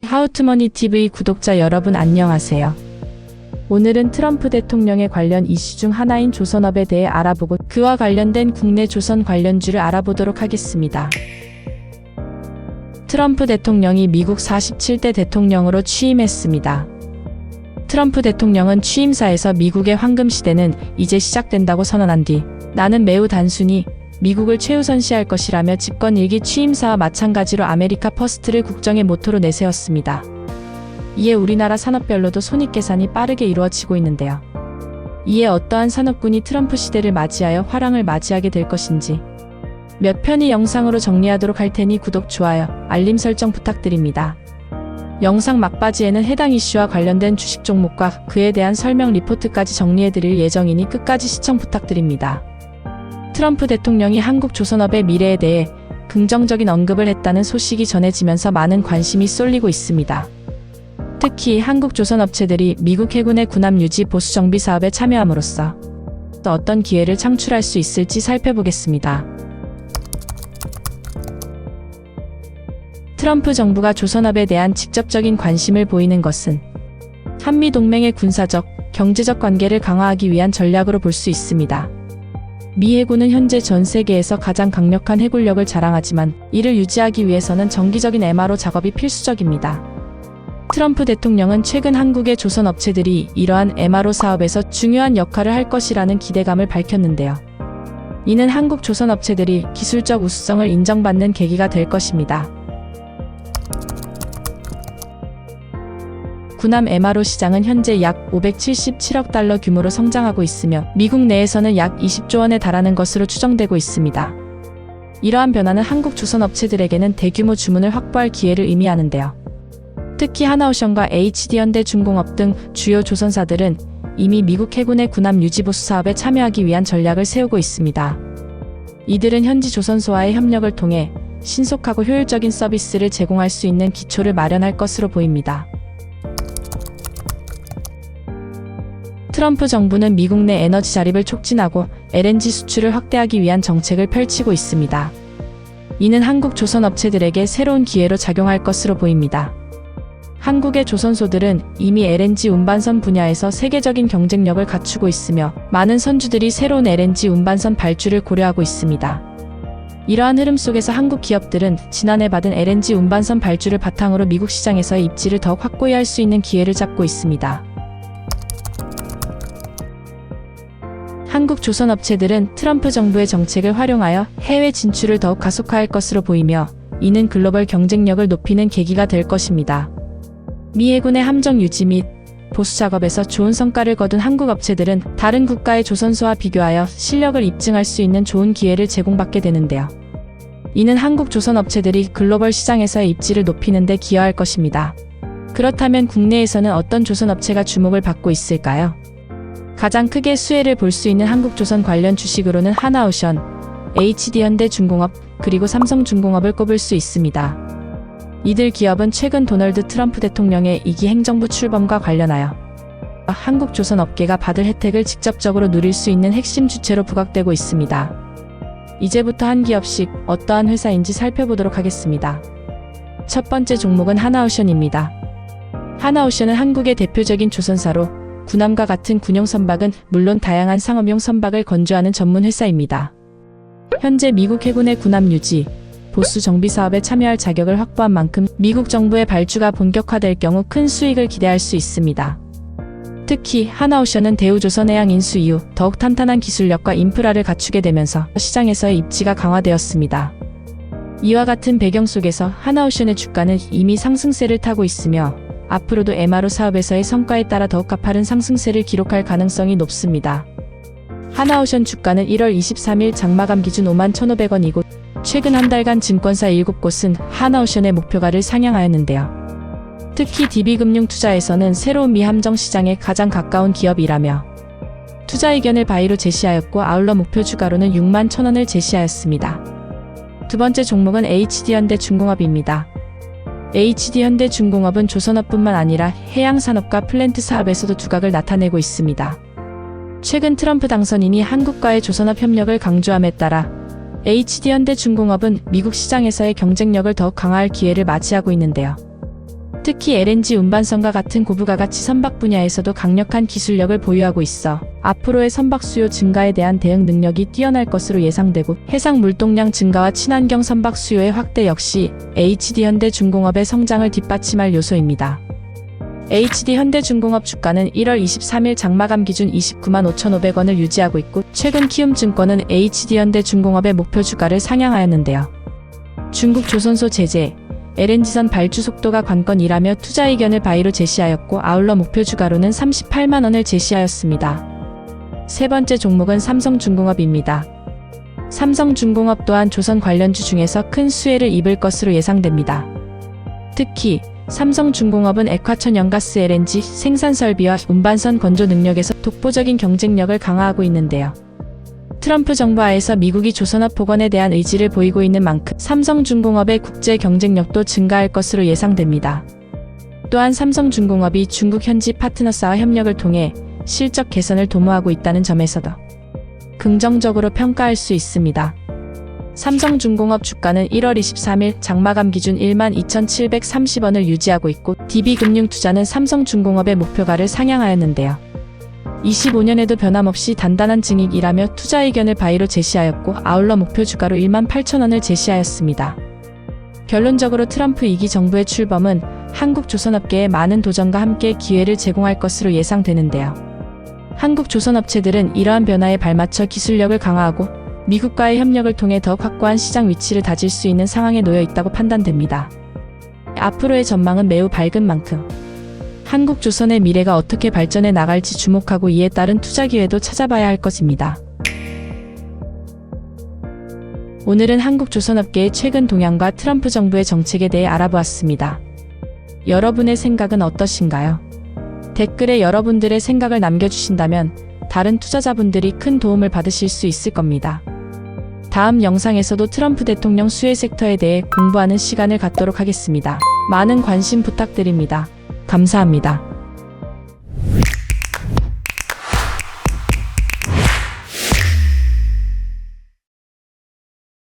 하우투머니TV 구독자 여러분 안녕하세요. 오늘은 트럼프 대통령에 관련 이슈 중 하나인 조선업에 대해 알아보고 그와 관련된 국내 조선 관련주를 알아보도록 하겠습니다. 트럼프 대통령이 미국 47대 대통령으로 취임했습니다. 트럼프 대통령은 취임사에서 미국의 황금 시대는 이제 시작된다고 선언한 뒤 나는 매우 단순히 미국을 최우선시할 것이라며 집권 1기 취임사와 마찬가지로 아메리카 퍼스트를 국정의 모토로 내세웠습니다. 이에 우리나라 산업별로도 손익계산이 빠르게 이루어지고 있는데요. 이에 어떠한 산업군이 트럼프 시대를 맞이하여 화랑을 맞이하게 될 것인지 몇 편의 영상으로 정리하도록 할 테니 구독, 좋아요, 알림 설정 부탁드립니다. 영상 막바지에는 해당 이슈와 관련된 주식 종목과 그에 대한 설명 리포트까지 정리해드릴 예정이니 끝까지 시청 부탁드립니다. 트럼프 대통령이 한국 조선업의 미래에 대해 긍정적인 언급을 했다는 소식이 전해지면서 많은 관심이 쏠리고 있습니다. 특히 한국 조선업체들이 미국 해군의 군함 유지 보수 정비 사업에 참여함으로써 어떤 기회를 창출할 수 있을지 살펴보겠습니다. 트럼프 정부가 조선업에 대한 직접적인 관심을 보이는 것은 한미 동맹의 군사적, 경제적 관계를 강화하기 위한 전략으로 볼 수 있습니다. 미 해군은 현재 전 세계에서 가장 강력한 해군력을 자랑하지만 이를 유지하기 위해서는 정기적인 MRO 작업이 필수적입니다. 트럼프 대통령은 최근 한국의 조선업체들이 이러한 MRO 사업에서 중요한 역할을 할 것이라는 기대감을 밝혔는데요. 이는 한국 조선업체들이 기술적 우수성을 인정받는 계기가 될 것입니다. 군함 MRO 시장은 현재 약 577억 달러 규모로 성장하고 있으며 미국 내에서는 약 20조 원에 달하는 것으로 추정되고 있습니다. 이러한 변화는 한국 조선업체들에게는 대규모 주문을 확보할 기회를 의미하는데요. 특히 하나오션과 HD현대중공업 등 주요 조선사들은 이미 미국 해군의 군함 유지보수 사업에 참여하기 위한 전략을 세우고 있습니다. 이들은 현지 조선소와의 협력을 통해 신속하고 효율적인 서비스를 제공할 수 있는 기초를 마련할 것으로 보입니다. 트럼프 정부는 미국 내 에너지 자립을 촉진하고 LNG 수출을 확대하기 위한 정책을 펼치고 있습니다. 이는 한국 조선업체들에게 새로운 기회로 작용할 것으로 보입니다. 한국의 조선소들은 이미 LNG 운반선 분야에서 세계적인 경쟁력을 갖추고 있으며 많은 선주들이 새로운 LNG 운반선 발주를 고려하고 있습니다. 이러한 흐름 속에서 한국 기업들은 지난해 받은 LNG 운반선 발주를 바탕으로 미국 시장에서의 입지를 더욱 확고히 할 수 있는 기회를 잡고 있습니다. 한국 조선업체들은 트럼프 정부의 정책을 활용하여 해외 진출을 더욱 가속화할 것으로 보이며 이는 글로벌 경쟁력을 높이는 계기가 될 것입니다. 미 해군의 함정 유지 및 보수 작업에서 좋은 성과를 거둔 한국 업체들은 다른 국가의 조선소와 비교하여 실력을 입증할 수 있는 좋은 기회를 제공받게 되는데요. 이는 한국 조선업체들이 글로벌 시장에서의 입지를 높이는 데 기여할 것입니다. 그렇다면 국내에서는 어떤 조선업체가 주목을 받고 있을까요? 가장 크게 수혜를 볼 수 있는 한국조선 관련 주식으로는 하나오션, HD현대중공업, 그리고 삼성중공업을 꼽을 수 있습니다. 이들 기업은 최근 도널드 트럼프 대통령의 2기 행정부 출범과 관련하여 한국 조선업계가 받을 혜택을 직접적으로 누릴 수 있는 핵심 주체로 부각되고 있습니다. 이제부터 한 기업씩 어떠한 회사인지 살펴보도록 하겠습니다. 첫 번째 종목은 하나오션입니다. 하나오션은 한국의 대표적인 조선사로 군함과 같은 군용 선박은 물론 다양한 상업용 선박을 건조하는 전문 회사입니다. 현재 미국 해군의 군함 유지, 보수 정비 사업에 참여할 자격을 확보한 만큼 미국 정부의 발주가 본격화될 경우 큰 수익을 기대할 수 있습니다. 특히 하나오션은 대우조선해양 인수 이후 더욱 탄탄한 기술력과 인프라를 갖추게 되면서 시장에서의 입지가 강화되었습니다. 이와 같은 배경 속에서 하나오션의 주가는 이미 상승세를 타고 있으며 앞으로도 MRO 사업에서의 성과에 따라 더욱 가파른 상승세를 기록할 가능성이 높습니다. 하나오션 주가는 1월 23일 장마감 기준 51,500원이고 최근 한 달간 증권사 7곳은 하나오션의 목표가를 상향하였는데요. 특히 DB금융투자에서는 새로운 미 함정 시장에 가장 가까운 기업이라며 투자 의견을 바이로 제시하였고 아울러 목표 주가로는 61,000원을 제시하였습니다. 두 번째 종목은 HD현대중공업입니다. HD현대중공업은 조선업뿐만 아니라 해양산업과 플랜트 사업에서도 두각을 나타내고 있습니다. 최근 트럼프 당선인이 한국과의 조선업 협력을 강조함에 따라 HD현대중공업은 미국 시장에서의 경쟁력을 더욱 강화할 기회를 맞이하고 있는데요. 특히 LNG 운반선과 같은 고부가가치 선박 분야에서도 강력한 기술력을 보유하고 있어 앞으로의 선박 수요 증가에 대한 대응 능력이 뛰어날 것으로 예상되고, 해상 물동량 증가와 친환경 선박 수요의 확대 역시 HD현대중공업의 성장을 뒷받침할 요소입니다. HD현대중공업 주가는 1월 23일 장마감 기준 29만 5,500원을 유지하고 있고, 최근 키움증권은 HD현대중공업의 목표 주가를 상향하였는데요. 중국 조선소 제재, LNG선 발주 속도가 관건이라며 투자 의견을 바이로 제시하였고, 아울러 목표 주가로는 38만 원을 제시하였습니다. 세 번째 종목은 삼성중공업입니다. 삼성중공업 또한 조선 관련주 중에서 큰 수혜를 입을 것으로 예상됩니다. 특히 삼성중공업은 액화천연가스 LNG 생산 설비와 운반선 건조 능력에서 독보적인 경쟁력을 강화하고 있는데요. 트럼프 정부 하에서 미국이 조선업 복원에 대한 의지를 보이고 있는 만큼 삼성중공업의 국제 경쟁력도 증가할 것으로 예상됩니다. 또한 삼성중공업이 중국 현지 파트너사와 협력을 통해 실적 개선을 도모하고 있다는 점에서도 긍정적으로 평가할 수 있습니다. 삼성중공업 주가는 1월 23일 장마감 기준 12,730원을 유지하고 있고, DB금융투자는 삼성중공업의 목표가를 상향하였는데요. 25년에도 변함없이 단단한 증익이라며 투자 의견을 바이로 제시하였고, 아울러 목표 주가로 18,000원을 제시하였습니다. 결론적으로 트럼프 2기 정부의 출범은 한국 조선업계에 많은 도전과 함께 기회를 제공할 것으로 예상되는데요. 한국 조선업체들은 이러한 변화에 발맞춰 기술력을 강화하고 미국과의 협력을 통해 더욱 확고한 시장 위치를 다질 수 있는 상황에 놓여 있다고 판단됩니다. 앞으로의 전망은 매우 밝은 만큼 한국 조선의 미래가 어떻게 발전해 나갈지 주목하고 이에 따른 투자 기회도 찾아봐야 할 것입니다. 오늘은 한국 조선업계의 최근 동향과 트럼프 정부의 정책에 대해 알아보았습니다. 여러분의 생각은 어떠신가요? 댓글에 여러분들의 생각을 남겨주신다면 다른 투자자분들이 큰 도움을 받으실 수 있을 겁니다. 다음 영상에서도 트럼프 대통령 수혜 섹터에 대해 공부하는 시간을 갖도록 하겠습니다. 많은 관심 부탁드립니다. 감사합니다.